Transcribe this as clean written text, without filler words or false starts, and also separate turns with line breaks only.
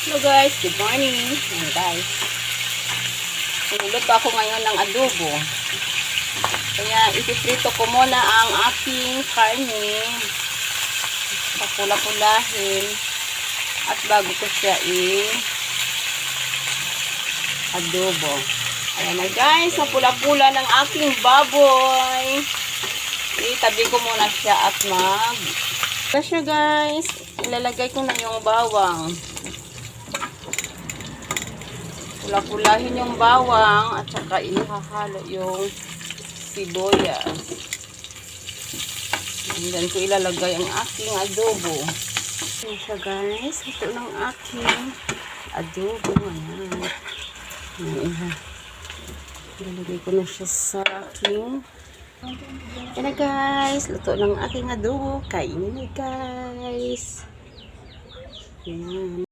Hello guys, good morning. Ayan guys. Niluluto ako ngayon ng adobo. Kaya ipiprito ko muna ang aking karne. Papula-pulahin. At bago ko siya adobo. Ayan na guys, napula-pula ng aking baboy. Itabi ko muna siya at ito siya guys. Ilalagay ko na yung bawang. Pula-pulahin yung bawang at saka ihahalo yung sibuyas. And then ko ilalagay ang aking adobo. Ayan siya guys. Ito ng aking adobo. Ayan. Ilalagay ko na siya sa aking. Ayan na guys. Luto ng aking adobo. Kainin na guys. Ayan.